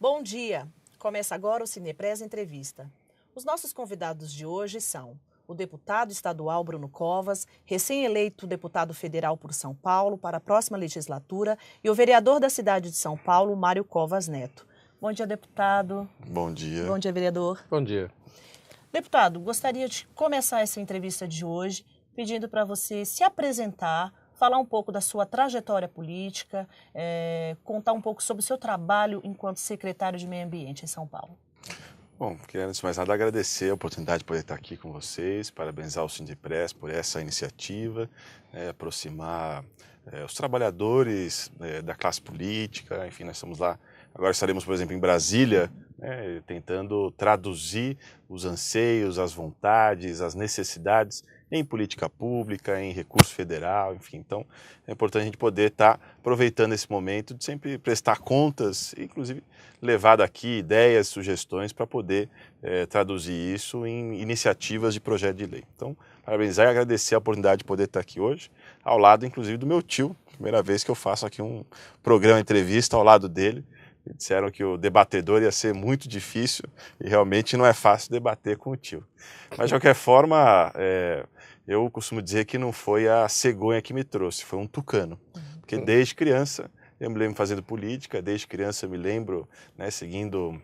Bom dia! Começa agora o Cinepress Entrevista. Os nossos convidados de hoje são o deputado estadual Bruno Covas, recém-eleito deputado federal por São Paulo para a próxima legislatura, e o vereador da cidade de São Paulo, Mário Covas Neto. Bom dia, deputado. Bom dia. Bom dia, vereador. Bom dia. Deputado, gostaria de começar essa entrevista de hoje pedindo para você se apresentar, falar um pouco da sua trajetória política, contar um pouco sobre o seu trabalho enquanto secretário de Meio Ambiente em São Paulo. Bom, queria antes de mais nada agradecer a oportunidade de poder estar aqui com vocês, parabenizar o Cinepress por essa iniciativa, aproximar os trabalhadores da classe política, enfim, nós estamos lá, agora estaremos, por exemplo, em Brasília, tentando traduzir os anseios, as vontades, as necessidades em política pública, em recurso federal, enfim. Então, é importante a gente poder estar aproveitando esse momento de sempre prestar contas, inclusive levar daqui ideias, sugestões para poder traduzir isso em iniciativas de projeto de lei. Então, parabenizar e agradecer a oportunidade de poder estar aqui hoje, ao lado, inclusive, do meu tio. Primeira vez que eu faço aqui um programa, entrevista ao lado dele. Disseram que o debatedor ia ser muito difícil e realmente não é fácil debater com o tio. Mas, de qualquer forma, eu costumo dizer que não foi a cegonha que me trouxe, foi um tucano. Porque desde criança eu me lembro fazendo política, desde criança eu me lembro seguindo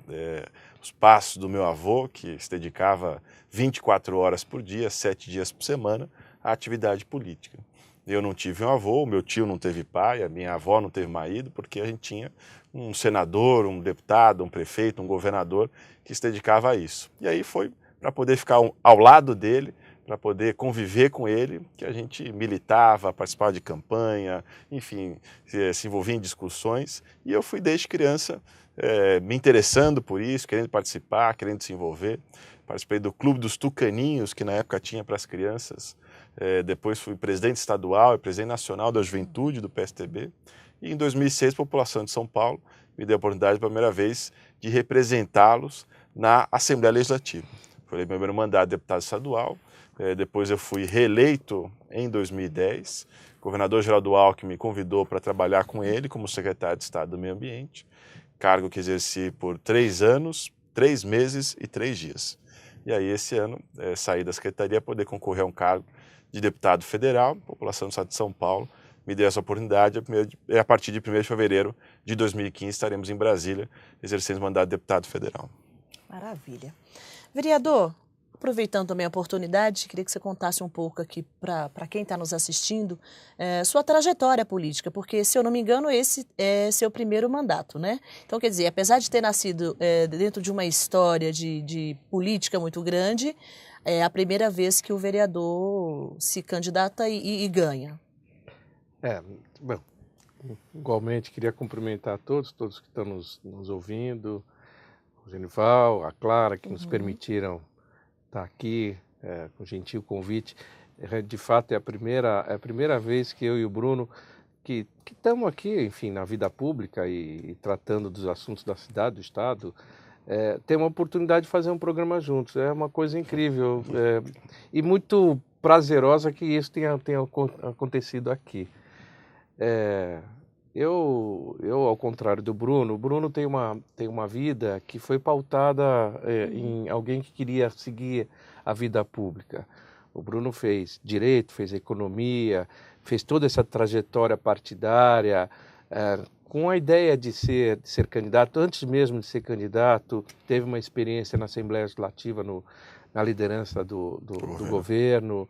os passos do meu avô, que se dedicava 24 horas por dia, 7 dias por semana, à atividade política. Eu não tive um avô, o meu tio não teve pai, a minha avó não teve marido, porque a gente tinha um senador, um deputado, um prefeito, um governador que se dedicava a isso. E aí foi para poder ficar ao lado dele, para poder conviver com ele, que a gente militava, participava de campanha, enfim, se envolvia em discussões. E eu fui desde criança me interessando por isso, querendo participar, querendo se envolver. Participei do Clube dos Tucaninhos, que na época tinha para as crianças. Depois fui presidente estadual e presidente nacional da juventude do PSTB. E em 2006, a população de São Paulo me deu a oportunidade, pela primeira vez, de representá-los na Assembleia Legislativa. Foi o meu primeiro mandato de deputado estadual. Depois eu fui reeleito em 2010. O governador Geraldo Alckmin me convidou para trabalhar com ele como secretário de Estado do Meio Ambiente, cargo que exerci por 3 anos, 3 meses e 3 dias. E aí esse ano saí da secretaria para poder concorrer a um cargo de deputado federal. A população do estado de São Paulo me deu essa oportunidade. A partir de 1º de fevereiro de 2015 estaremos em Brasília exercendo o mandato de deputado federal. Maravilha. Vereador, aproveitando também a oportunidade, queria que você contasse um pouco aqui para quem está nos assistindo, sua trajetória política, porque, se eu não me engano, esse é seu primeiro mandato, né? Então, quer dizer, apesar de ter nascido dentro de uma história de política muito grande, é a primeira vez que o vereador se candidata e ganha. Bom, igualmente queria cumprimentar todos que estão nos ouvindo, o Genival, a Clara, que nos permitiram estar aqui com o gentil convite. De fato, é a primeira vez que eu e o Bruno, que estamos aqui, enfim, na vida pública e tratando dos assuntos da cidade, do estado, temos a oportunidade de fazer um programa juntos. É uma coisa incrível e muito prazerosa que isso tenha acontecido aqui. Eu, ao contrário do Bruno, o Bruno tem uma vida que foi pautada em alguém que queria seguir a vida pública. O Bruno fez direito, fez economia, fez toda essa trajetória partidária, com a ideia de ser candidato. Antes mesmo de ser candidato, teve uma experiência na Assembleia Legislativa, na liderança do governo,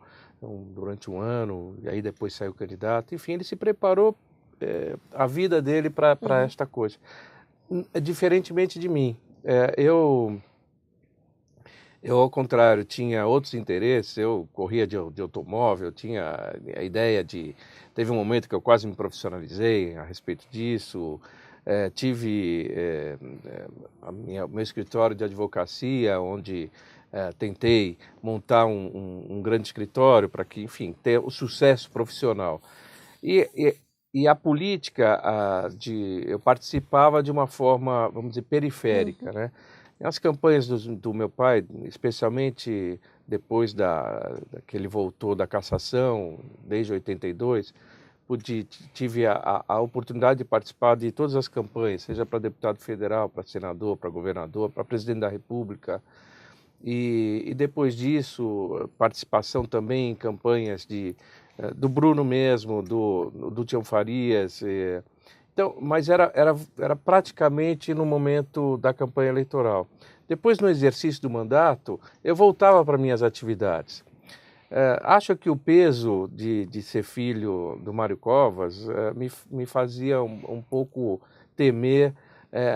durante um ano, e aí depois saiu candidato. Enfim, ele se preparou a vida dele para esta coisa. Diferentemente de mim, eu, ao contrário, tinha outros interesses. Eu corria de automóvel, tinha a ideia de... Teve um momento que eu quase me profissionalizei a respeito disso. Tive meu escritório de advocacia, onde tentei montar um grande escritório para que, enfim, ter o sucesso profissional. E a política, eu participava de uma forma, vamos dizer, periférica, né? Nas campanhas do meu pai, especialmente depois que ele voltou da cassação, desde 82, tive a oportunidade de participar de todas as campanhas, seja para deputado federal, para senador, para governador, para presidente da República. E depois disso, participação também em campanhas do Bruno mesmo, do Tião Farias. Então, mas era praticamente no momento da campanha eleitoral. Depois, no exercício do mandato, eu voltava para minhas atividades. Acho que o peso de ser filho do Mário Covas me fazia um pouco temer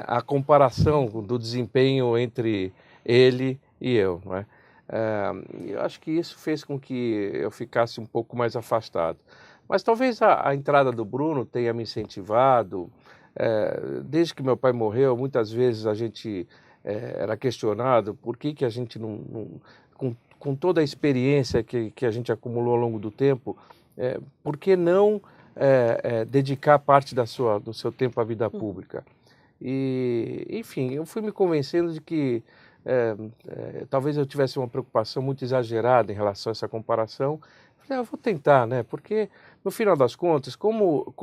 a comparação do desempenho entre ele e eu, não é? Eu acho que isso fez com que eu ficasse um pouco mais afastado. Mas talvez a entrada do Bruno tenha me incentivado. Desde que meu pai morreu, muitas vezes a gente era questionado por que a gente não com toda a experiência que a gente acumulou ao longo do tempo, por que não dedicar parte do seu tempo à vida pública? E, enfim, eu fui me convencendo de que talvez eu tivesse uma preocupação muito exagerada em relação a essa comparação. Eu vou tentar, né? Porque, no final das contas, como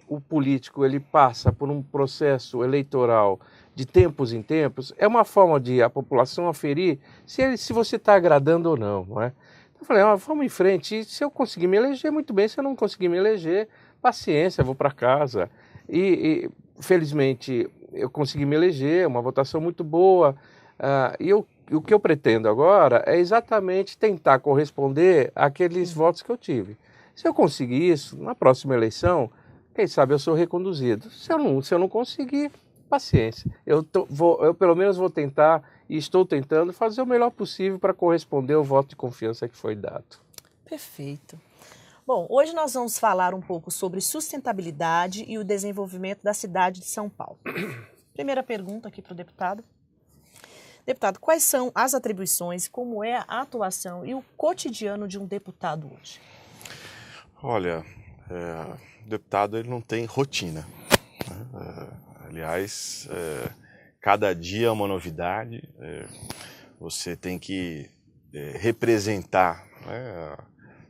o político ele passa por um processo eleitoral de tempos em tempos, é uma forma de a população aferir se você está agradando ou não, não é? Então, eu falei, vamos em frente, e se eu conseguir me eleger, muito bem, se eu não conseguir me eleger, paciência, vou para casa. E, felizmente, eu consegui me eleger, uma votação muito boa, e o que eu pretendo agora é exatamente tentar corresponder àqueles votos que eu tive. Se eu conseguir isso, na próxima eleição, quem sabe eu sou reconduzido. Se eu não conseguir, paciência. Eu pelo menos vou tentar, e estou tentando, fazer o melhor possível para corresponder ao voto de confiança que foi dado. Perfeito. Bom, hoje nós vamos falar um pouco sobre sustentabilidade e o desenvolvimento da cidade de São Paulo. Primeira pergunta aqui para o deputado. Deputado, quais são as atribuições, como é a atuação e o cotidiano de um deputado hoje? Olha, o deputado ele não tem rotina, né? Aliás, cada dia é uma novidade. Você tem que representar, né,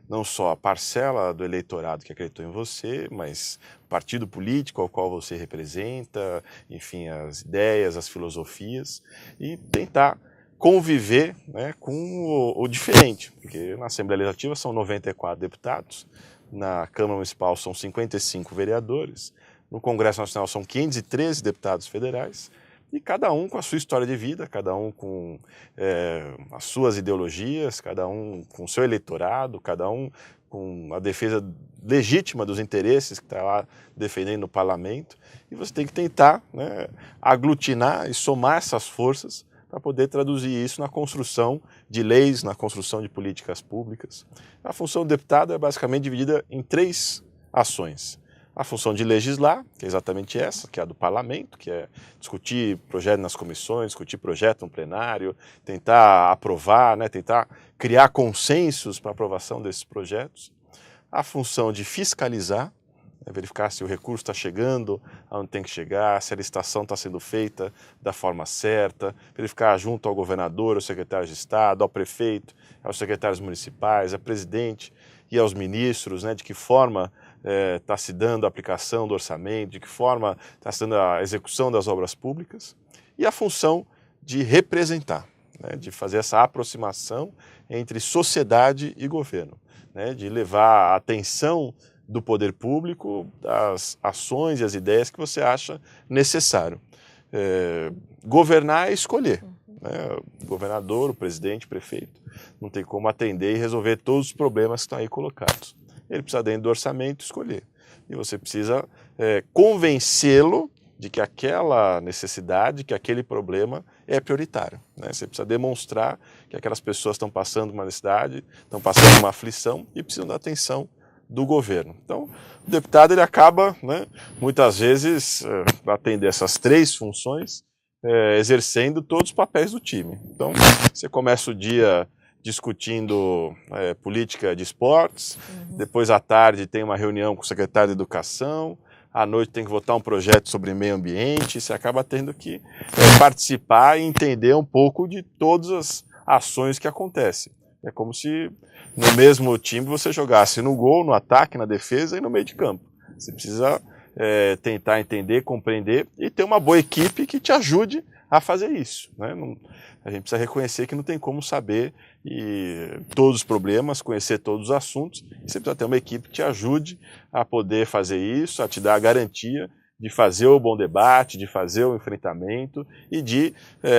não só a parcela do eleitorado que acreditou em você, mas o partido político ao qual você representa, enfim, as ideias, as filosofias, e tentar conviver, né, com o diferente, porque na Assembleia Legislativa são 94 deputados, na Câmara Municipal são 55 vereadores, no Congresso Nacional são 513 deputados federais, e cada um com a sua história de vida, cada um com as suas ideologias, cada um com o seu eleitorado, cada um com a defesa legítima dos interesses que está lá defendendo no parlamento. E você tem que tentar, né, aglutinar e somar essas forças para poder traduzir isso na construção de leis, na construção de políticas públicas. A função do deputado é basicamente dividida em 3 ações. A função de legislar, que é exatamente essa, que é a do parlamento, que é discutir projeto nas comissões, discutir projeto no plenário, tentar aprovar, né, tentar criar consensos para a aprovação desses projetos. A função de fiscalizar, verificar se o recurso está chegando aonde tem que chegar, se a licitação está sendo feita da forma certa, verificar junto ao governador, ao secretário de Estado, ao prefeito, aos secretários municipais, ao presidente e aos ministros, né, de que forma está se dando a aplicação do orçamento, de que forma está se dando a execução das obras públicas, e a função de representar, né, de fazer essa aproximação entre sociedade e governo, né, de levar a atenção do poder público às ações e às ideias que você acha necessário. Governar é escolher, né, o governador, o presidente, o prefeito, não tem como atender e resolver todos os problemas que estão aí colocados. Ele precisa, dentro do orçamento, escolher. E você precisa convencê-lo de que aquela necessidade, que aquele problema é prioritário, né? Você precisa demonstrar que aquelas pessoas estão passando uma necessidade, estão passando uma aflição e precisam da atenção do governo. Então, o deputado ele acaba, né, muitas vezes, atender essas 3 funções, exercendo todos os papéis do time. Então, você começa o dia discutindo política de esportes, depois à tarde tem uma reunião com o secretário de Educação, à noite tem que votar um projeto sobre meio ambiente, você acaba tendo que participar e entender um pouco de todas as ações que acontecem. É como se no mesmo time você jogasse no gol, no ataque, na defesa e no meio de campo. Você precisa tentar entender, compreender e ter uma boa equipe que te ajude a fazer isso, né? A gente precisa reconhecer que não tem como saber todos os problemas, conhecer todos os assuntos. E você precisa ter uma equipe que te ajude a poder fazer isso, a te dar a garantia de fazer o bom debate, de fazer o enfrentamento e de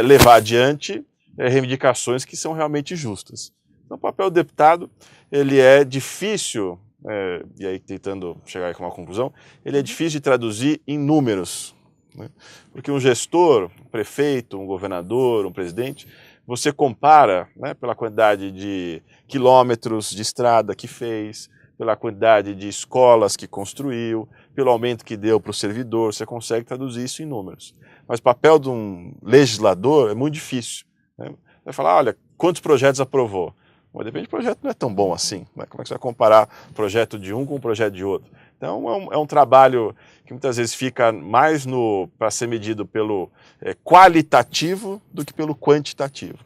levar adiante reivindicações que são realmente justas. Então, o papel do deputado ele é difícil, e aí tentando chegar com uma conclusão, ele é difícil de traduzir em números, né? Porque um gestor, um prefeito, um governador, um presidente, você compara, né, pela quantidade de quilômetros de estrada que fez, pela quantidade de escolas que construiu, pelo aumento que deu para o servidor, você consegue traduzir isso em números. Mas o papel de um legislador é muito difícil, né? Vai falar, olha, quantos projetos aprovou? Mas depende do projeto, não é tão bom assim, né? Como é que você vai comparar o projeto de um com o projeto de outro? Então é um trabalho que muitas vezes fica mais para ser medido pelo qualitativo do que pelo quantitativo.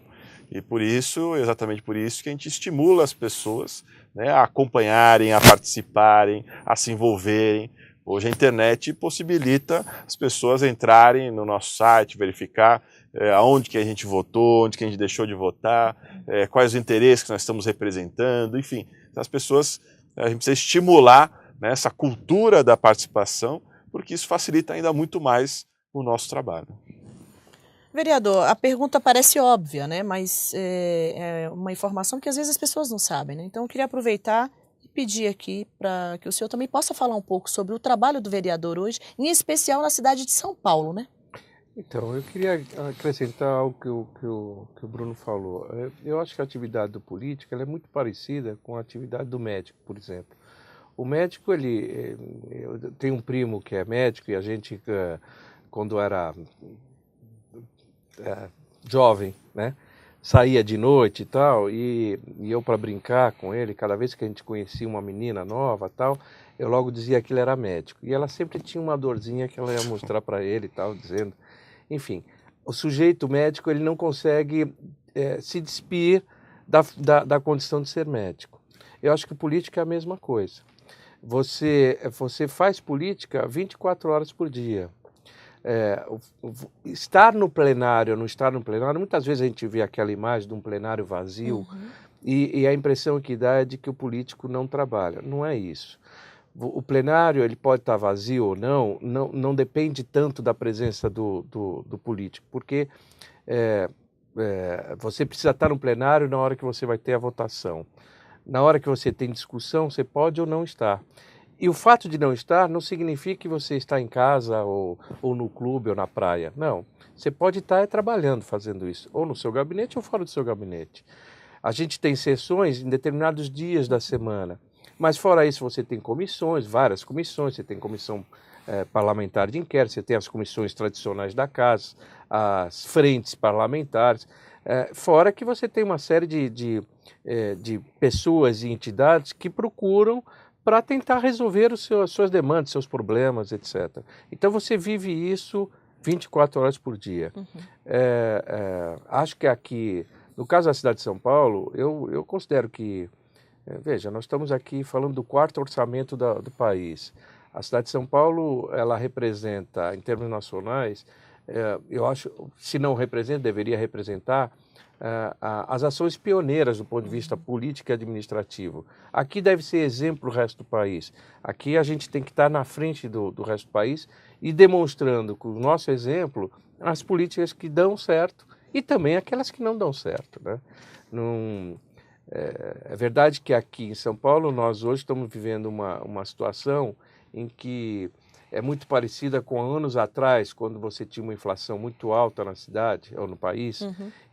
E por isso, exatamente por isso, que a gente estimula as pessoas, né, a acompanharem, a participarem, a se envolverem. Hoje a internet possibilita as pessoas entrarem no nosso site, verificar aonde que a gente votou, onde que a gente deixou de votar, quais os interesses que nós estamos representando, enfim. As pessoas, a gente precisa estimular, né, essa cultura da participação, porque isso facilita ainda muito mais o nosso trabalho. Vereador, a pergunta parece óbvia, né? Mas é uma informação que às vezes as pessoas não sabem, né? Então eu queria aproveitar e pedir aqui para que o senhor também possa falar um pouco sobre o trabalho do vereador hoje, em especial na cidade de São Paulo, né? Então, eu queria acrescentar algo que o Bruno falou. Eu acho que a atividade do político ela é muito parecida com a atividade do médico, por exemplo. O médico, eu tenho um primo que é médico e a gente, quando era jovem, né, saía de noite e tal, e eu para brincar com ele, cada vez que a gente conhecia uma menina nova tal, eu logo dizia que ele era médico. E ela sempre tinha uma dorzinha que ela ia mostrar para ele e tal, dizendo... Enfim, o sujeito médico ele não consegue se despir da condição de ser médico. Eu acho que política é a mesma coisa. Você faz política 24 horas por dia. Estar no plenário ou não estar no plenário, muitas vezes a gente vê aquela imagem de um plenário vazio e a impressão que dá é de que o político não trabalha. Não é isso. O plenário ele pode estar vazio ou não depende tanto da presença do político, porque você precisa estar no plenário na hora que você vai ter a votação. Na hora que você tem discussão, você pode ou não estar. E o fato de não estar não significa que você está em casa ou no clube ou na praia. Não, você pode estar trabalhando fazendo isso, ou no seu gabinete ou fora do seu gabinete. A gente tem sessões em determinados dias da semana. Mas fora isso você tem comissões, várias comissões, você tem comissão parlamentar de inquérito, você tem as comissões tradicionais da casa, as frentes parlamentares, fora que você tem uma série de pessoas e entidades que procuram para tentar resolver as suas demandas, seus problemas, etc. Então você vive isso 24 horas por dia. Acho que aqui, no caso da cidade de São Paulo, eu considero que veja, nós estamos aqui falando do quarto orçamento do país. A cidade de São Paulo, ela representa, em termos nacionais, eu acho, se não representa, deveria representar as ações pioneiras do ponto de vista político e administrativo. Aqui deve ser exemplo para o resto do país. Aqui a gente tem que estar na frente do resto do país e demonstrando com o nosso exemplo as políticas que dão certo e também aquelas que não dão certo, né? É verdade que aqui em São Paulo nós hoje estamos vivendo uma situação em que é muito parecida com anos atrás, quando você tinha uma inflação muito alta na cidade ou no país,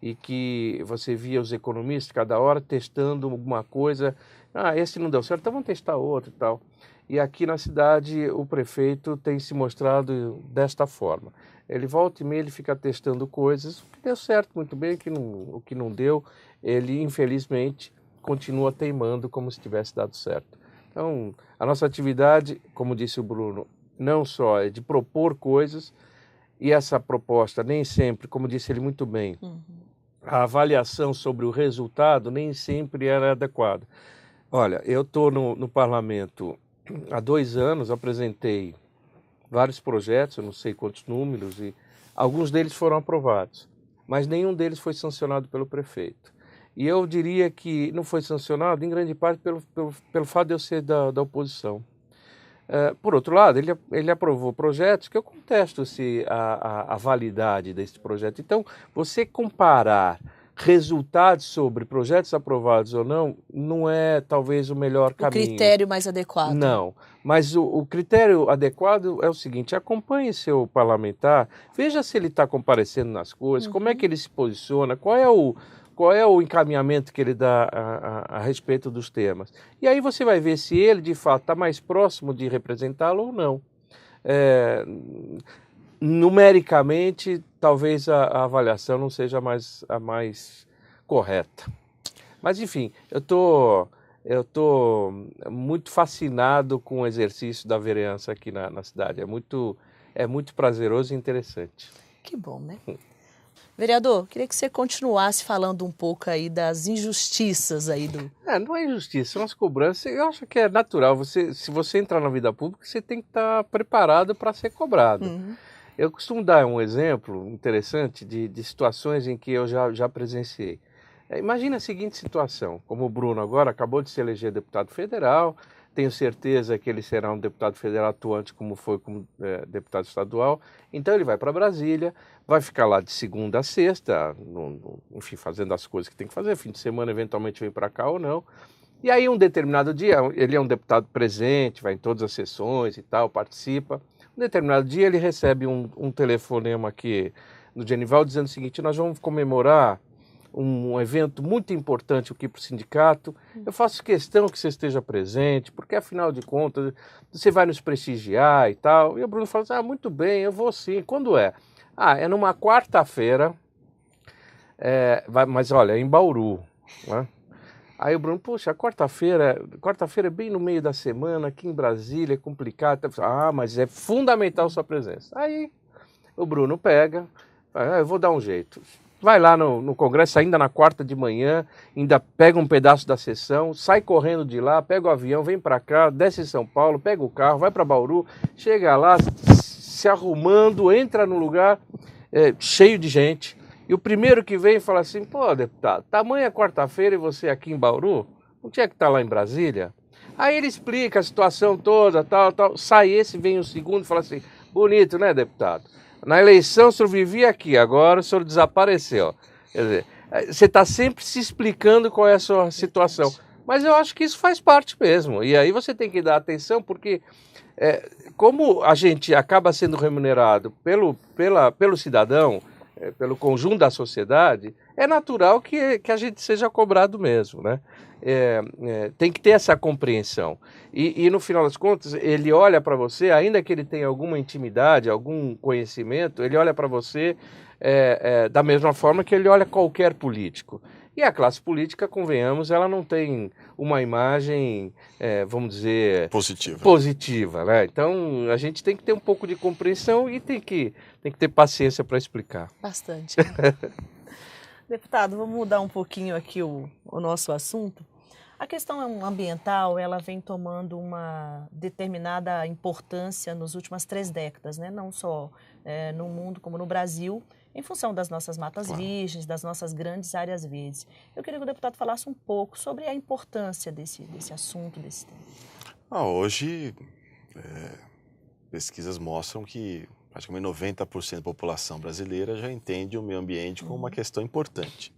e que você via os economistas cada hora testando alguma coisa. Esse não deu certo, então vamos testar outro e tal. E aqui na cidade o prefeito tem se mostrado desta forma. Ele volta e meia, ele fica testando coisas, o que deu certo muito bem, o que não deu, ele infelizmente continua teimando como se tivesse dado certo. Então, a nossa atividade, como disse o Bruno, não só é de propor coisas, e essa proposta nem sempre, como disse ele muito bem, a avaliação sobre o resultado nem sempre era adequada. Olha, eu estou no parlamento há 2 anos, apresentei vários projetos, eu não sei quantos números, e alguns deles foram aprovados, mas nenhum deles foi sancionado pelo prefeito. E eu diria que não foi sancionado em grande parte pelo fato de eu ser da oposição. Por outro lado, ele aprovou projetos que eu contesto a validade desse projeto. Então, você comparar resultados sobre projetos aprovados ou não é talvez o melhor caminho. O critério mais adequado. Não, mas o critério adequado é o seguinte: acompanhe seu parlamentar, veja se ele está comparecendo nas coisas, como é que ele se posiciona, qual é o encaminhamento que ele dá a respeito dos temas. E aí você vai ver se ele, de fato, está mais próximo de representá-lo ou não. Numericamente, talvez a avaliação não seja a mais correta. Mas, enfim, eu tô muito fascinado com o exercício da vereança aqui na cidade. É muito prazeroso e interessante. Que bom, né? Vereador, queria que você continuasse falando um pouco aí das injustiças aí do... Não é injustiça, são as cobranças. Eu acho que é natural. Se você entrar na vida pública, você tem que estar preparado para ser cobrado. Uhum. Eu costumo dar um exemplo interessante de situações em que eu já presenciei. Imagina a seguinte situação, como o Bruno agora acabou de se eleger deputado federal, tenho certeza que ele será um deputado federal atuante como foi como deputado estadual, então ele vai para Brasília, vai ficar lá de segunda a sexta, enfim, fazendo as coisas que tem que fazer, fim de semana eventualmente vem para cá ou não, e aí um determinado dia, ele é um deputado presente, vai em todas as sessões e tal, participa, um determinado dia ele recebe um telefonema aqui no Genival dizendo o seguinte: nós vamos comemorar um evento muito importante aqui para o sindicato, eu faço questão que você esteja presente, porque afinal de contas você vai nos prestigiar e tal. E o Bruno fala assim: muito bem, eu vou sim. Quando é? É numa quarta-feira, mas olha, é em Bauru, né? Aí o Bruno, poxa, quarta-feira é bem no meio da semana, aqui em Brasília, é complicado. Mas é fundamental sua presença. Aí o Bruno pega, eu vou dar um jeito. Vai lá no Congresso ainda na quarta de manhã, ainda pega um pedaço da sessão, sai correndo de lá, pega o avião, vem para cá, desce em São Paulo, pega o carro, vai para Bauru, chega lá, se arrumando, entra no lugar cheio de gente. E o primeiro que vem fala assim: pô, deputado, tamanha quarta-feira e você aqui em Bauru? Não tinha que estar lá em Brasília? Aí ele explica a situação toda, tal. Sai esse, vem o segundo e fala assim: bonito, né, deputado? Na eleição o senhor vivia aqui, agora o senhor desapareceu. Quer dizer, você está sempre se explicando qual é a sua situação. Mas eu acho que isso faz parte mesmo. E aí você tem que dar atenção, porque como a gente acaba sendo remunerado pelo cidadão, pelo conjunto da sociedade, é natural que a gente seja cobrado mesmo, né? Tem que ter essa compreensão. E no final das contas, ele olha para você, ainda que ele tenha alguma intimidade, algum conhecimento, ele olha para você da mesma forma que ele olha qualquer político. E a classe política, convenhamos, ela não tem uma imagem, vamos dizer... positiva, né? Então, a gente tem que ter um pouco de compreensão e tem que ter paciência para explicar. Bastante. Deputado, vamos mudar um pouquinho aqui o nosso assunto. A questão ambiental, ela vem tomando uma determinada importância nas últimas 3 décadas, né? Não só no mundo como no Brasil, em função das nossas matas virgens, das nossas grandes áreas verdes. Eu queria que o deputado falasse um pouco sobre a importância desse assunto, desse tema. Hoje, pesquisas mostram que praticamente 90% da população brasileira já entende o meio ambiente como uma questão importante.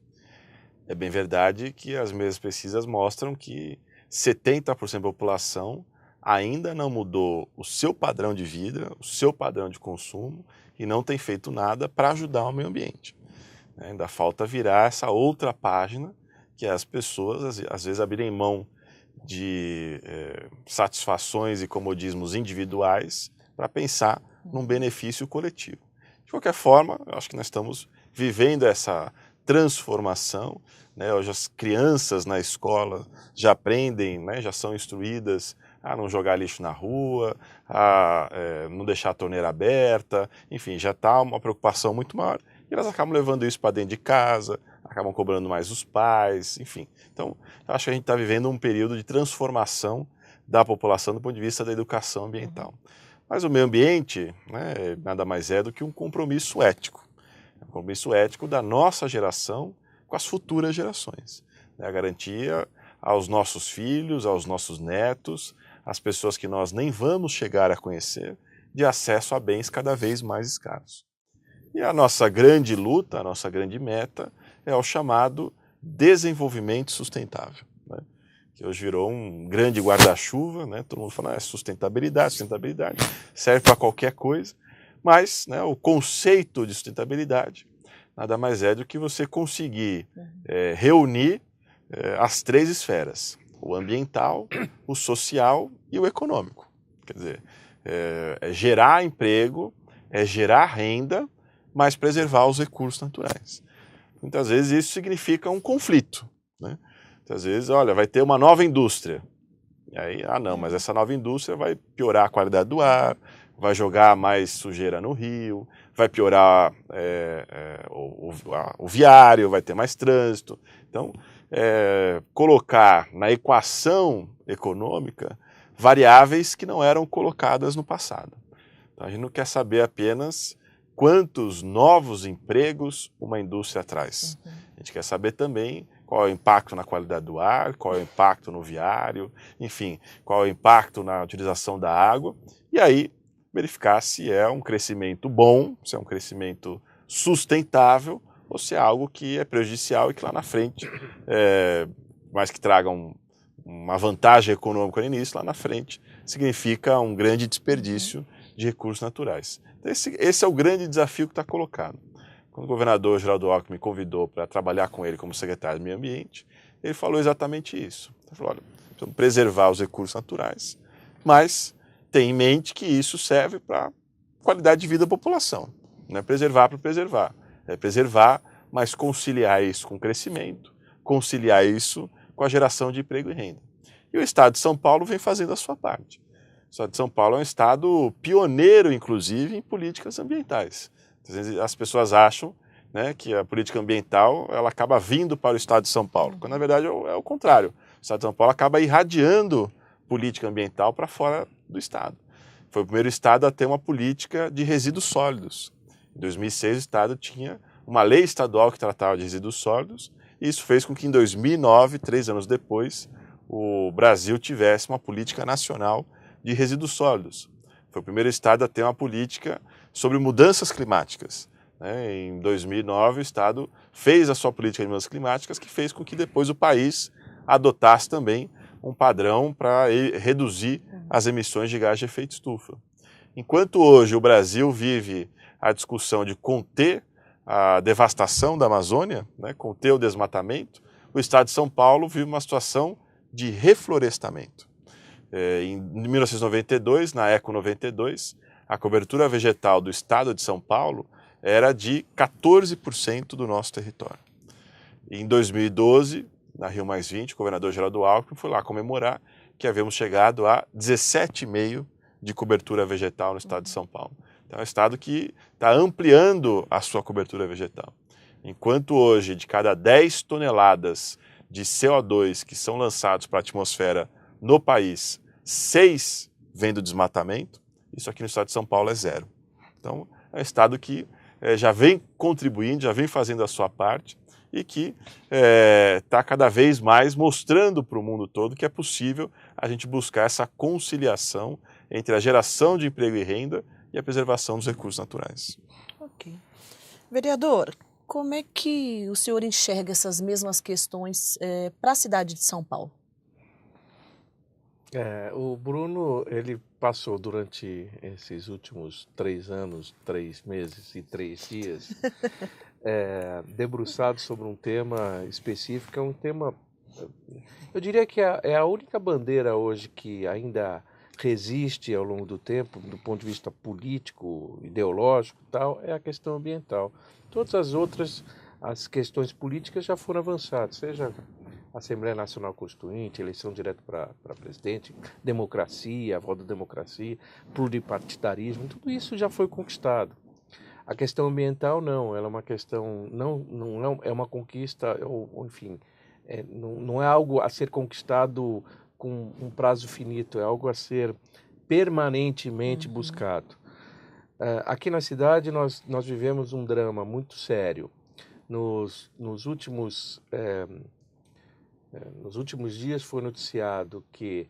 É bem verdade que as mesmas pesquisas mostram que 70% da população ainda não mudou o seu padrão de vida, o seu padrão de consumo e não tem feito nada para ajudar o meio ambiente. Ainda falta virar essa outra página, que é as pessoas às vezes abrirem mão de satisfações e comodismos individuais para pensar num benefício coletivo. De qualquer forma, eu acho que nós estamos vivendo essa transformação, né? Hoje as crianças na escola já aprendem, né? Já são instruídas a não jogar lixo na rua, a não deixar a torneira aberta, enfim, já está uma preocupação muito maior. E elas acabam levando isso para dentro de casa, acabam cobrando mais os pais, enfim. Então, eu acho que a gente está vivendo um período de transformação da população do ponto de vista da educação ambiental. Mas o meio ambiente, né, nada mais é do que um compromisso ético. Um compromisso ético da nossa geração com as futuras gerações. A garantia aos nossos filhos, aos nossos netos, às pessoas que nós nem vamos chegar a conhecer, de acesso a bens cada vez mais escassos. E a nossa grande luta, a nossa grande meta é o chamado desenvolvimento sustentável, né? Que hoje virou um grande guarda-chuva, né? Todo mundo fala, sustentabilidade, sustentabilidade, serve para qualquer coisa, mas, né, o conceito de sustentabilidade nada mais é do que você conseguir reunir as três esferas, o ambiental, o social e o econômico. Quer dizer, é gerar emprego, é gerar renda, mas preservar os recursos naturais. Muitas vezes isso significa um conflito, né? Muitas vezes, olha, vai ter uma nova indústria. E aí, não, mas essa nova indústria vai piorar a qualidade do ar, vai jogar mais sujeira no rio, vai piorar o viário, vai ter mais trânsito. Então, colocar na equação econômica variáveis que não eram colocadas no passado. Então, a gente não quer saber apenas quantos novos empregos uma indústria traz. A gente quer saber também qual é o impacto na qualidade do ar, qual é o impacto no viário, enfim, qual é o impacto na utilização da água, e aí verificar se é um crescimento bom, se é um crescimento sustentável, ou se é algo que é prejudicial e que lá na frente, mas que traga uma vantagem econômica no início, lá na frente significa um grande desperdício de recursos naturais. Então esse é o grande desafio que está colocado. Quando o governador Geraldo Alckmin me convidou para trabalhar com ele como secretário do Meio Ambiente, ele falou exatamente isso. Ele falou, olha, precisamos preservar os recursos naturais, mas tem em mente que isso serve para qualidade de vida da população. Não é preservar para preservar. É preservar, mas conciliar isso com crescimento, conciliar isso com a geração de emprego e renda. E o Estado de São Paulo vem fazendo a sua parte. O Estado de São Paulo é um estado pioneiro, inclusive, em políticas ambientais. Às vezes as pessoas acham, né, que a política ambiental ela acaba vindo para o Estado de São Paulo, quando na verdade é o contrário. O Estado de São Paulo acaba irradiando política ambiental para fora do Estado. Foi o primeiro Estado a ter uma política de resíduos sólidos. Em 2006 o Estado tinha uma lei estadual que tratava de resíduos sólidos, e isso fez com que em 2009, 3 anos depois, o Brasil tivesse uma política nacional de resíduos sólidos. Foi o primeiro estado a ter uma política sobre mudanças climáticas. Em 2009, o estado fez a sua política de mudanças climáticas, que fez com que depois o país adotasse também um padrão para reduzir as emissões de gás de efeito estufa. Enquanto hoje o Brasil vive a discussão de conter a devastação da Amazônia, né, conter o desmatamento, o estado de São Paulo vive uma situação de reflorestamento. Em 1992, na Eco 92, a cobertura vegetal do estado de São Paulo era de 14% do nosso território. Em 2012, na Rio+20, o governador Geraldo Alckmin foi lá comemorar que havíamos chegado a 17,5% de cobertura vegetal no estado de São Paulo. Então é um estado que está ampliando a sua cobertura vegetal. Enquanto hoje, de cada 10 toneladas de CO2 que são lançados para a atmosfera no país, 6 vem do desmatamento, isso aqui no estado de São Paulo é 0. Então, é um estado que já vem contribuindo, já vem fazendo a sua parte e que está cada vez mais mostrando para o mundo todo que é possível a gente buscar essa conciliação entre a geração de emprego e renda e a preservação dos recursos naturais. Ok. Vereador, como é que o senhor enxerga essas mesmas questões para a cidade de São Paulo? O Bruno, ele passou durante esses últimos 3 anos, 3 meses e 3 dias, debruçado sobre um tema específico, é um tema, eu diria que é a única bandeira hoje que ainda resiste ao longo do tempo, do ponto de vista político, ideológico e tal, é a questão ambiental. Todas as outras, as questões políticas já foram avançadas, seja Assembleia Nacional Constituinte, eleição direta para presidente, democracia, a voto da democracia, pluripartidarismo, tudo isso já foi conquistado. A questão ambiental não, ela é uma questão, não é uma conquista, ou enfim, não é algo a ser conquistado com um prazo finito, é algo a ser permanentemente buscado. Aqui na cidade nós vivemos um drama muito sério. Nos últimos dias foi noticiado que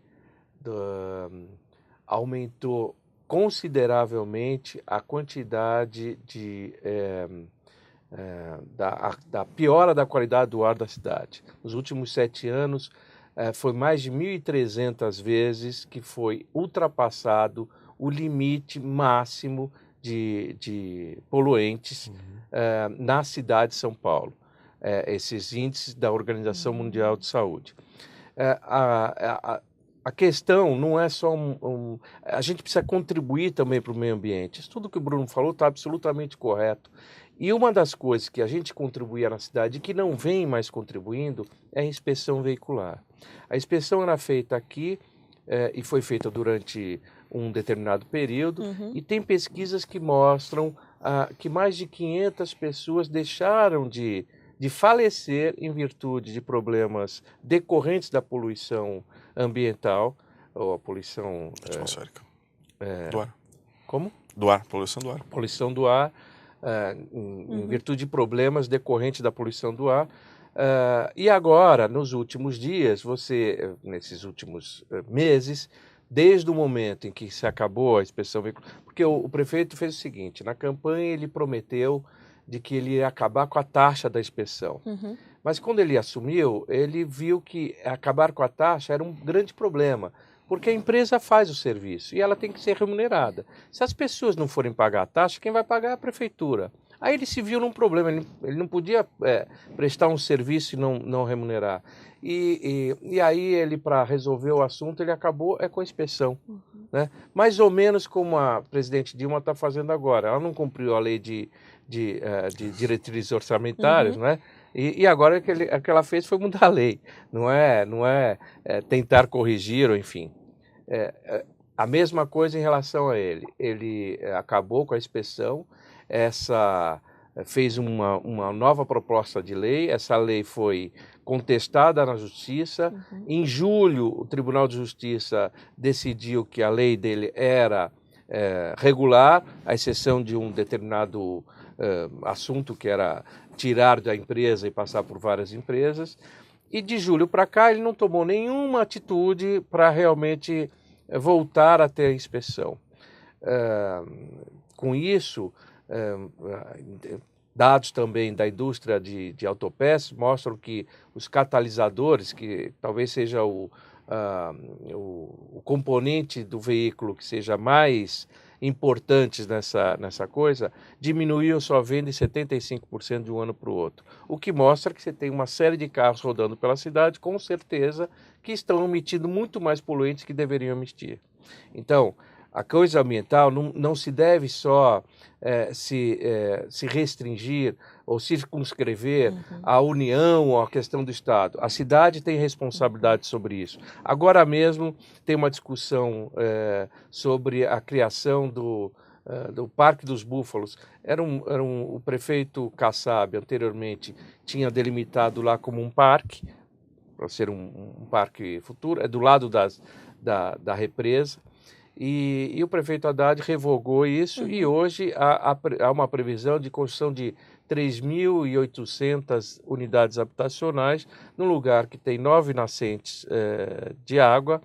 aumentou consideravelmente a quantidade da piora da qualidade do ar da cidade. Nos últimos 7 anos, foi mais de 1.300 vezes que foi ultrapassado o limite máximo de poluentes na cidade de São Paulo. Esses índices da Organização Mundial de Saúde. A questão não é só a gente precisa contribuir também para o meio ambiente. Isso tudo que o Bruno falou está absolutamente correto. E uma das coisas que a gente contribuía na cidade e que não vem mais contribuindo é a inspeção veicular. A inspeção era feita aqui e foi feita durante um determinado período e tem pesquisas que mostram que mais de 500 pessoas deixaram de falecer em virtude de problemas decorrentes da poluição ambiental, ou a poluição atmosférica. Do ar. Como? Do ar, poluição do ar. Poluição do ar, em virtude de problemas decorrentes da poluição do ar. E agora, nos últimos dias, nesses últimos meses, desde o momento em que se acabou a inspeção veicular, porque o prefeito fez o seguinte, na campanha ele prometeu de que ele ia acabar com a taxa da inspeção. Mas quando ele assumiu, ele viu que acabar com a taxa era um grande problema, porque a empresa faz o serviço e ela tem que ser remunerada. Se as pessoas não forem pagar a taxa, quem vai pagar é a prefeitura. Aí ele se viu num problema, ele não podia prestar um serviço e não remunerar. E aí ele, para resolver o assunto, ele acabou com a inspeção. Né? Mais ou menos como a presidente Dilma está fazendo agora. Ela não cumpriu a lei de diretrizes orçamentárias, né? E agora o que ela fez foi mudar a lei. Não é tentar corrigir, ou enfim. A mesma coisa em relação a ele. Ele acabou com a inspeção, fez uma nova proposta de lei, essa lei foi contestada na Justiça. Em julho, o Tribunal de Justiça decidiu que a lei dele era regular, à exceção de um determinado assunto que era tirar da empresa e passar por várias empresas. E de julho para cá ele não tomou nenhuma atitude para realmente voltar a ter a inspeção. Com isso, dados também da indústria de autopeças mostram que os catalisadores, que talvez seja o componente do veículo que seja mais importante nessa coisa, diminuiu sua venda em 75% de um ano para o outro. O que mostra que você tem uma série de carros rodando pela cidade, com certeza, que estão emitindo muito mais poluentes que deveriam emitir. Então, a coisa ambiental não se deve só se restringir ou circunscrever à União ou à questão do Estado. A cidade tem responsabilidade sobre isso. Agora mesmo tem uma discussão sobre a criação do Parque dos Búfalos. O prefeito Kassab, anteriormente, tinha delimitado lá como um parque, para ser um parque futuro, do lado da represa. E o prefeito Haddad revogou isso e hoje há uma previsão de construção de 3.800 unidades habitacionais num lugar que tem 9 nascentes de água,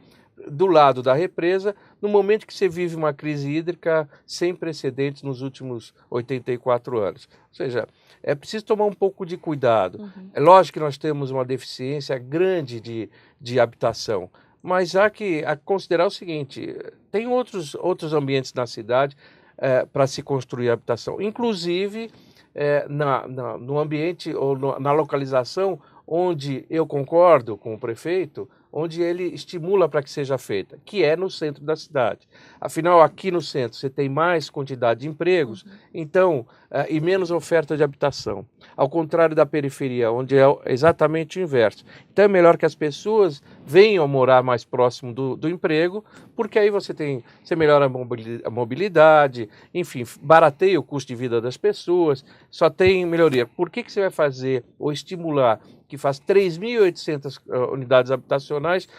do lado da represa, no momento que você vive uma crise hídrica sem precedentes nos últimos 84 anos. Ou seja, é preciso tomar um pouco de cuidado. É lógico que nós temos uma deficiência grande de habitação, mas há que considerar o seguinte, tem outros ambientes na cidade para se construir habitação, inclusive no ambiente ou na localização onde eu concordo com o prefeito, onde ele estimula para que seja feita, que é no centro da cidade. Afinal, aqui no centro você tem mais quantidade de empregos, então, e menos oferta de habitação. Ao contrário da periferia, onde é exatamente o inverso. Então é melhor que as pessoas venham morar mais próximo do emprego, porque aí você melhora a mobilidade, enfim, barateia o custo de vida das pessoas, só tem melhoria. Por que você vai fazer ou estimular que faz 3.800 unidades habitacionais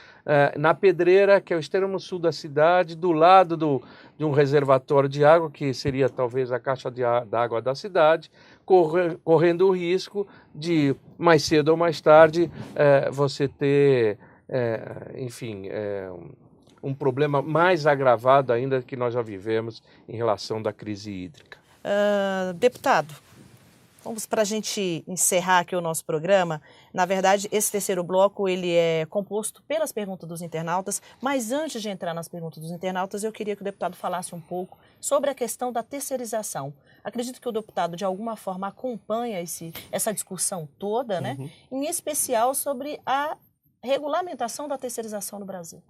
na Pedreira, que é o extremo sul da cidade, do lado de um reservatório de água, que seria talvez a caixa d'água da cidade, correndo o risco de, mais cedo ou mais tarde, você ter, um problema mais agravado ainda que nós já vivemos em relação da crise hídrica. Deputado, vamos para a gente encerrar aqui o nosso programa. Na verdade, esse terceiro bloco ele é composto pelas perguntas dos internautas, mas antes de entrar nas perguntas dos internautas, eu queria que o deputado falasse um pouco sobre a questão da terceirização. Acredito que o deputado, de alguma forma, acompanha essa discussão toda, né? Em especial sobre a regulamentação da terceirização no Brasil.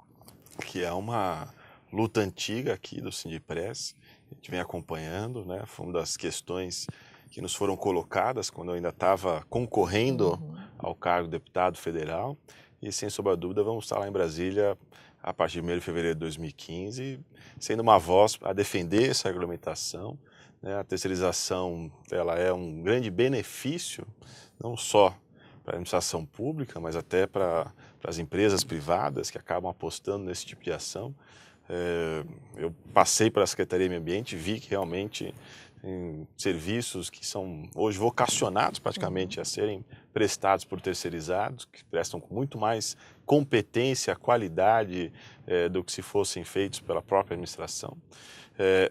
Que é uma luta antiga aqui do Sindipres, a gente vem acompanhando, né? Foi uma das questões que nos foram colocadas quando eu ainda estava concorrendo ao cargo de deputado federal, e sem sombra de dúvida vamos estar lá em Brasília a partir de 1º de fevereiro de 2015, sendo uma voz a defender essa regulamentação, né? A terceirização ela é um grande benefício, não só para a administração pública, mas até para as empresas privadas que acabam apostando nesse tipo de ação. Eu passei pela Secretaria de Meio Ambiente e vi que realmente em serviços que são hoje vocacionados praticamente a serem prestados por terceirizados, que prestam com muito mais competência, qualidade do que se fossem feitos pela própria administração.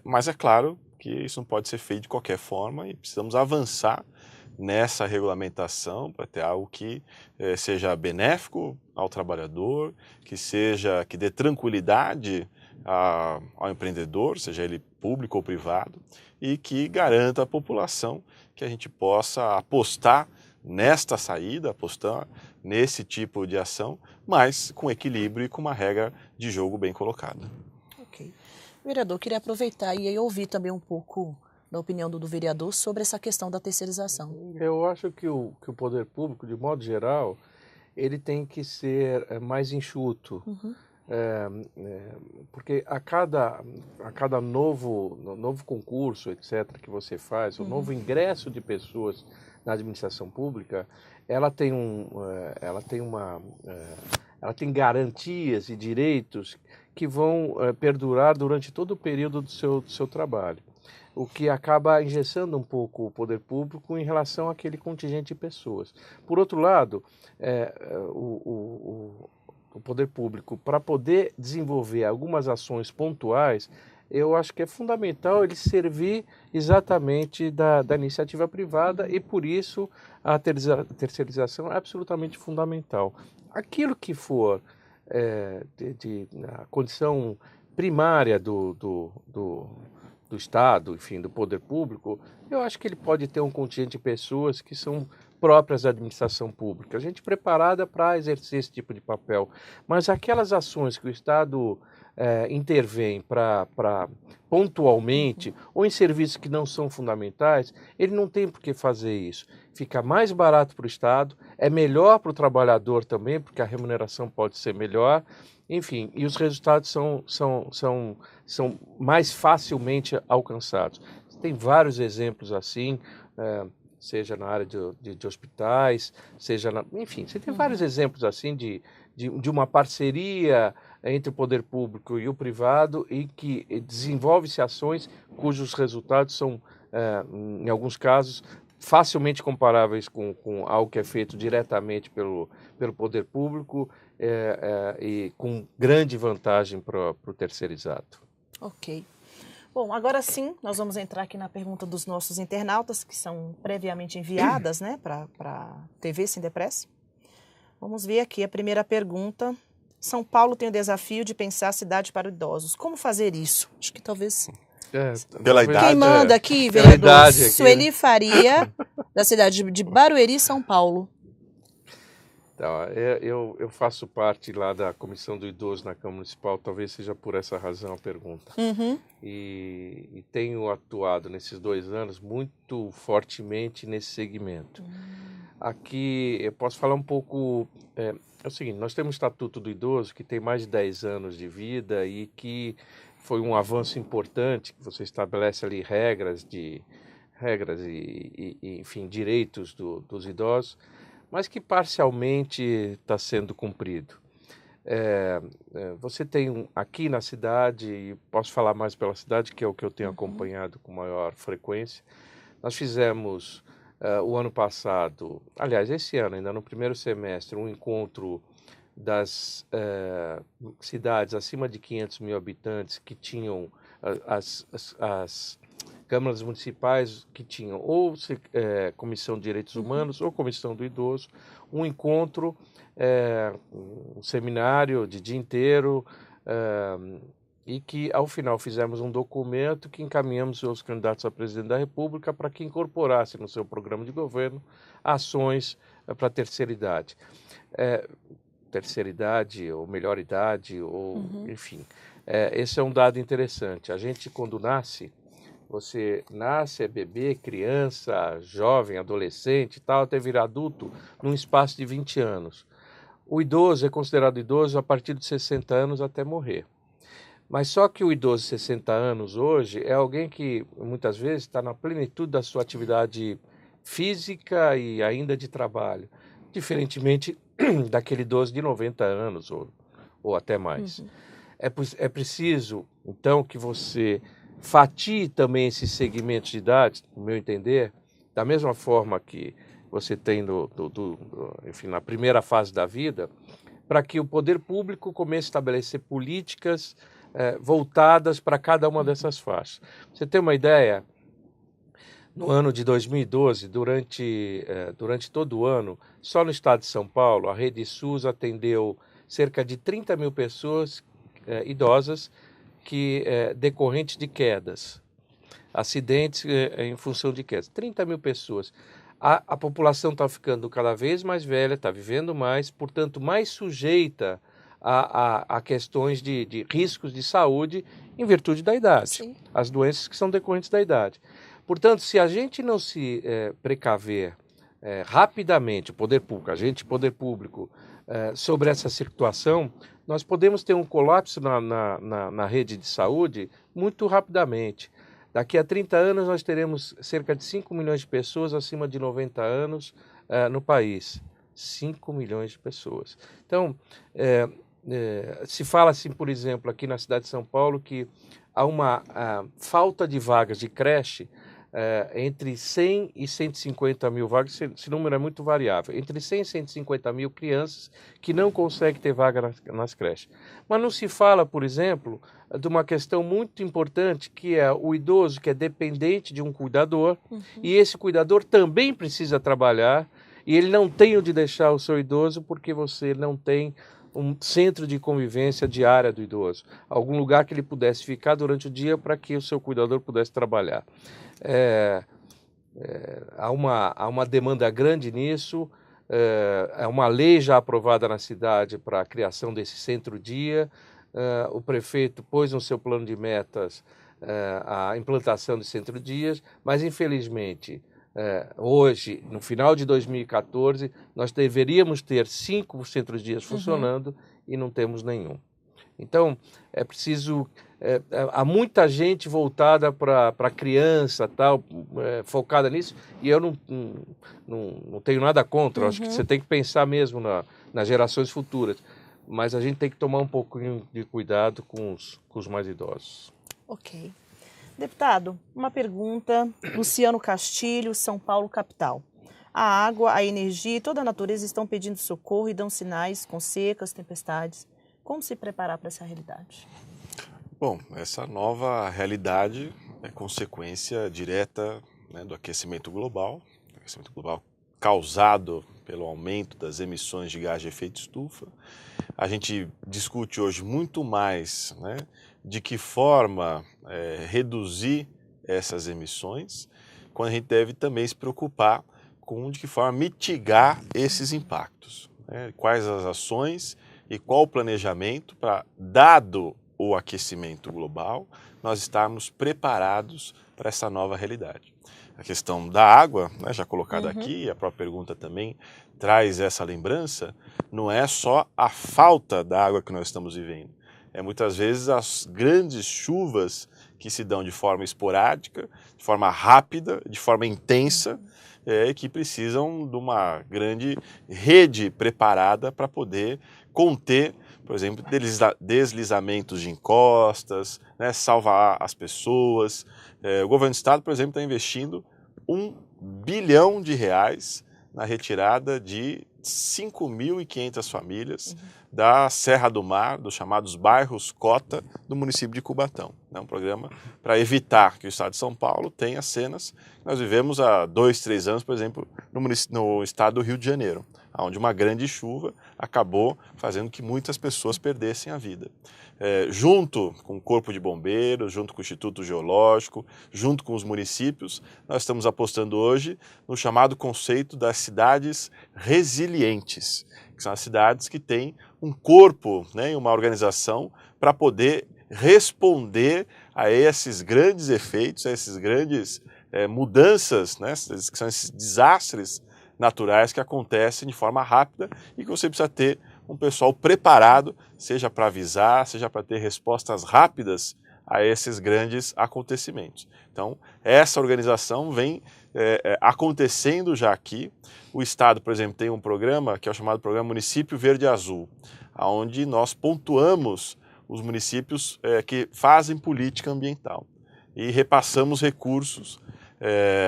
Mas é claro que isso não pode ser feito de qualquer forma e precisamos avançar nessa regulamentação para ter algo que seja benéfico ao trabalhador, que dê tranquilidade ao empreendedor, seja ele público ou privado, e que garanta à população que a gente possa apostar nesta saída, apostar nesse tipo de ação, mas com equilíbrio e com uma regra de jogo bem colocada. Ok. Vereador, queria aproveitar e ouvir também um pouco da opinião do vereador sobre essa questão da terceirização. Eu acho que o poder público, de modo geral, ele tem que ser mais enxuto. Porque a cada novo concurso, etc., que você faz, o novo ingresso de pessoas na administração pública, ela tem garantias e direitos que vão perdurar durante todo o período do seu trabalho, o que acaba engessando um pouco o poder público em relação àquele contingente de pessoas. Por outro lado, o poder público, para poder desenvolver algumas ações pontuais, eu acho que é fundamental ele servir exatamente da iniciativa privada e, por isso, a terceirização é absolutamente fundamental. Aquilo que for a condição primária do Estado, enfim, do poder público, eu acho que ele pode ter um contingente de pessoas que são próprias da administração pública, a gente preparada para exercer esse tipo de papel. Mas aquelas ações que o Estado intervém para pontualmente, ou em serviços que não são fundamentais, ele não tem por que fazer isso. Fica mais barato para o Estado, é melhor para o trabalhador também, porque a remuneração pode ser melhor, enfim, e os resultados são mais facilmente alcançados. Tem vários exemplos assim, seja na área de hospitais, enfim, você tem vários exemplos assim de uma parceria entre o poder público e o privado e que desenvolve-se ações cujos resultados são, em alguns casos, facilmente comparáveis com algo que é feito diretamente pelo poder público e com grande vantagem para o terceirizado. Ok. Bom, agora sim, nós vamos entrar aqui na pergunta dos nossos internautas, que são previamente enviadas, né, para a TV Sindipres. Vamos ver aqui a primeira pergunta. São Paulo tem o desafio de pensar a cidade para idosos. Como fazer isso? Acho que talvez... Pela idade. Quem manda aqui, vereador? Sueli Faria, da cidade de Barueri, São Paulo. Então, eu faço parte lá da Comissão do Idoso na Câmara Municipal, talvez seja por essa razão a pergunta. Uhum. E tenho atuado nesses 2 anos muito fortemente nesse segmento. Aqui eu posso falar um pouco, é o seguinte, nós temos o Estatuto do Idoso que tem mais de 10 anos de vida e que foi um avanço importante, que você estabelece ali regras enfim, direitos dos idosos, mas que parcialmente está sendo cumprido. Você tem aqui na cidade, e posso falar mais pela cidade, que é o que eu tenho acompanhado com maior frequência, nós fizemos o ano passado, aliás, esse ano, ainda no primeiro semestre, um encontro das cidades acima de 500 mil habitantes que tinham as câmaras municipais que tinham ou Comissão de Direitos Humanos ou Comissão do Idoso, um encontro, um seminário de dia inteiro, e que ao final fizemos um documento que encaminhamos aos candidatos a presidente da República para que incorporasse no seu programa de governo ações para a terceira idade. Terceira idade ou melhor idade, ou enfim. Esse é um dado interessante. A gente, quando nasce, você nasce, é bebê, criança, jovem, adolescente e tal, até virar adulto, num espaço de 20 anos. O idoso é considerado idoso a partir de 60 anos até morrer. Mas só que o idoso de 60 anos hoje é alguém que muitas vezes está na plenitude da sua atividade física e ainda de trabalho, diferentemente daquele idoso de 90 anos ou até mais. É preciso, então, que você fatie também esses segmentos de idade, no meu entender, da mesma forma que você tem enfim, na primeira fase da vida, para que o poder público comece a estabelecer políticas voltadas para cada uma dessas faixas. Você tem uma ideia? No ano de 2012, durante todo o ano, só no estado de São Paulo, a Rede SUS atendeu cerca de 30 mil pessoas idosas decorrentes de quedas, acidentes em função de quedas. 30 mil pessoas. A população está ficando cada vez mais velha, está vivendo mais, portanto, mais sujeita a questões de riscos de saúde em virtude da idade. Sim. As doenças que são decorrentes da idade. Portanto, se a gente não se precaver rapidamente, o poder público, sobre essa situação, nós podemos ter um colapso na rede de saúde muito rapidamente. Daqui a 30 anos nós teremos cerca de 5 milhões de pessoas acima de 90 anos no país. 5 milhões de pessoas. Então, se fala assim, por exemplo, aqui na cidade de São Paulo, que há uma falta de vagas de creche entre 100 e 150 mil vagas, esse número é muito variável, entre 100 e 150 mil crianças que não conseguem ter vaga nas creches. Mas não se fala, por exemplo, de uma questão muito importante, que é o idoso que é dependente de um cuidador, e esse cuidador também precisa trabalhar, e ele não tem onde deixar o seu idoso porque você não tem um centro de convivência diária do idoso, algum lugar que ele pudesse ficar durante o dia para que o seu cuidador pudesse trabalhar. Há uma demanda grande nisso, é uma lei já aprovada na cidade para a criação desse centro-dia, o prefeito pôs no seu plano de metas a implantação de centro-dias, mas infelizmente hoje, no final de 2014, nós deveríamos ter 5 centros-dias funcionando e não temos nenhum. Então, é preciso... há muita gente voltada para a criança, tal, focada nisso, e eu não tenho nada contra. Acho que você tem que pensar mesmo nas gerações futuras, mas a gente tem que tomar um pouquinho de cuidado com os mais idosos. Ok. Deputado, uma pergunta. Luciano Castilho, São Paulo, capital. A água, a energia e toda a natureza estão pedindo socorro e dão sinais com secas, tempestades. Como se preparar para essa realidade? Bom, essa nova realidade é consequência direta, né, do aquecimento global causado pelo aumento das emissões de gás de efeito estufa. A gente discute hoje muito mais, né, de que forma reduzir essas emissões, quando a gente deve também se preocupar com de que forma mitigar esses impactos. né, quais as ações e qual o planejamento para, dado o aquecimento global, nós estarmos preparados para essa nova realidade. A questão da água, né, já colocada aqui, a própria pergunta também traz essa lembrança, não é só a falta da água que nós estamos vivendo, é muitas vezes as grandes chuvas que se dão de forma esporádica, de forma rápida, de forma intensa, que precisam de uma grande rede preparada para poder conter, por exemplo, deslizamentos de encostas, né, salvar as pessoas. O governo do estado, por exemplo, está investindo R$ 1 bilhão na retirada de 5.500 famílias da Serra do Mar, dos chamados bairros cota do município de Cubatão. É um programa para evitar que o estado de São Paulo tenha cenas que nós vivemos há 2, 3 anos, por exemplo, no estado do Rio de Janeiro, onde uma grande chuva acabou fazendo que muitas pessoas perdessem a vida. Junto com o Corpo de Bombeiros, junto com o Instituto Geológico, junto com os municípios, nós estamos apostando hoje no chamado conceito das cidades resilientes, que são as cidades que têm um corpo, né, uma organização para poder responder a esses grandes efeitos, a esses grandes mudanças, né, que são esses desastres naturais que acontecem de forma rápida e que você precisa ter um pessoal preparado, seja para avisar, seja para ter respostas rápidas a esses grandes acontecimentos. Então, essa organização vem acontecendo já aqui. O Estado, por exemplo, tem um programa que é o chamado Programa Município Verde Azul, onde nós pontuamos os municípios que fazem política ambiental e repassamos recursos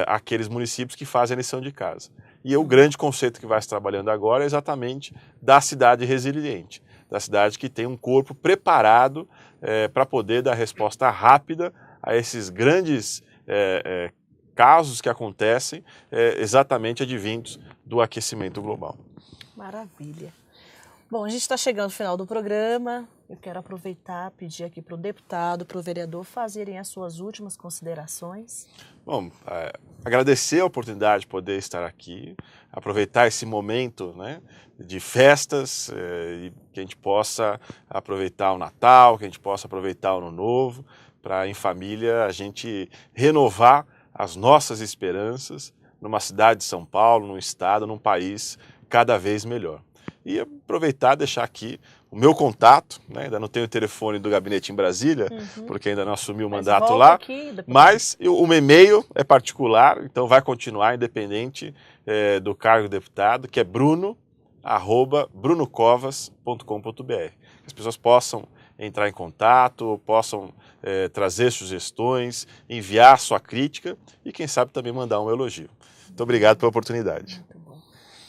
àqueles municípios que fazem a lição de casa. E o grande conceito que vai se trabalhando agora é exatamente da cidade resiliente, da cidade que tem um corpo preparado para poder dar resposta rápida a esses grandes casos que acontecem exatamente advindos do aquecimento global. Maravilha. Bom, a gente está chegando ao final do programa. Eu quero aproveitar, pedir aqui para o deputado, para o vereador fazerem as suas últimas considerações. Bom, agradecer a oportunidade de poder estar aqui, aproveitar esse momento, né, de festas, e que a gente possa aproveitar o Natal, que a gente possa aproveitar o Ano Novo, para em família a gente renovar as nossas esperanças numa cidade de São Paulo, num estado, num país cada vez melhor. E aproveitar e deixar aqui o meu contato, né? Ainda não tenho o telefone do gabinete em Brasília, porque ainda não assumi o mandato lá, aqui, mas o meu e-mail é particular, então vai continuar independente do cargo de deputado, que é bruno@brunocovas.com.br. Que as pessoas possam entrar em contato, possam trazer sugestões, enviar sua crítica e quem sabe também mandar um elogio. Muito obrigado pela oportunidade. Muito bom.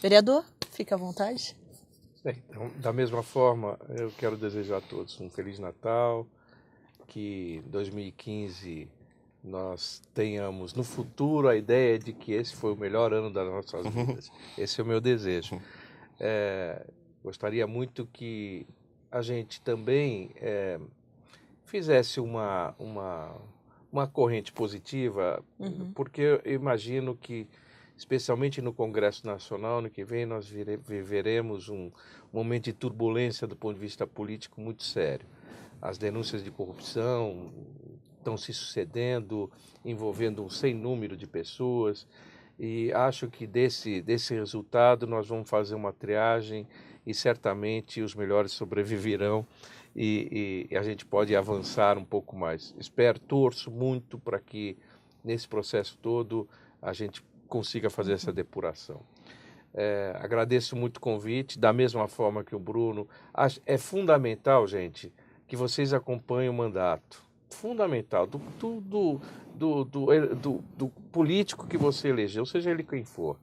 Vereador, fica à vontade. Então, da mesma forma, eu quero desejar a todos um Feliz Natal, que 2015 nós tenhamos no futuro a ideia de que esse foi o melhor ano das nossas vidas. Esse é o meu desejo. Gostaria muito que a gente também fizesse uma corrente positiva, porque eu imagino que, especialmente no Congresso Nacional, no que vem, nós viveremos um momento de turbulência do ponto de vista político muito sério. As denúncias de corrupção estão se sucedendo, envolvendo um sem número de pessoas, e acho que desse resultado nós vamos fazer uma triagem e certamente os melhores sobreviverão e a gente pode avançar um pouco mais. Torço muito para que nesse processo todo a gente consiga fazer essa depuração. Agradeço muito o convite, da mesma forma que o Bruno. É fundamental, gente, que vocês acompanhem o mandato. Fundamental, do político que você elegeu, seja ele quem for.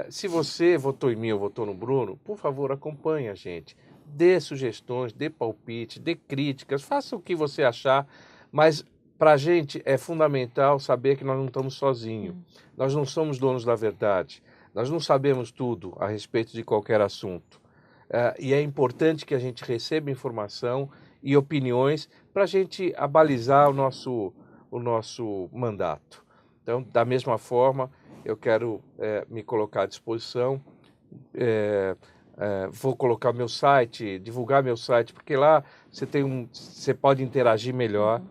Se você votou em mim ou votou no Bruno, por favor, acompanhe a gente. Dê sugestões, dê palpite, dê críticas, faça o que você achar, mas para a gente é fundamental saber que nós não estamos sozinhos. Nós não somos donos da verdade. Nós não sabemos tudo a respeito de qualquer assunto. E é importante que a gente receba informação e opiniões para a gente abalizar o nosso mandato. Então, da mesma forma, eu quero me colocar à disposição. vou colocar meu site, divulgar meu site, porque lá você pode interagir melhor,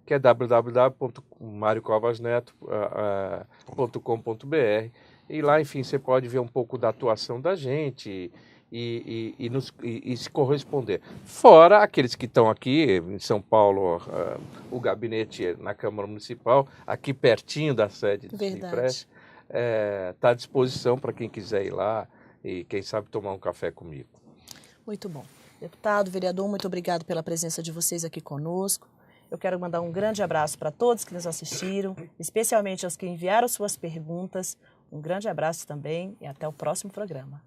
que é www.mariocovasneto.com.br, e lá, enfim, você pode ver um pouco da atuação da gente e se corresponder. Fora aqueles que estão aqui em São Paulo, o gabinete na Câmara Municipal, aqui pertinho da sede do Sindipres, está à disposição para quem quiser ir lá e, quem sabe, tomar um café comigo. Muito bom. Deputado, vereador, muito obrigado pela presença de vocês aqui conosco. Eu quero mandar um grande abraço para todos que nos assistiram, especialmente aos que enviaram suas perguntas. Um grande abraço também e até o próximo programa.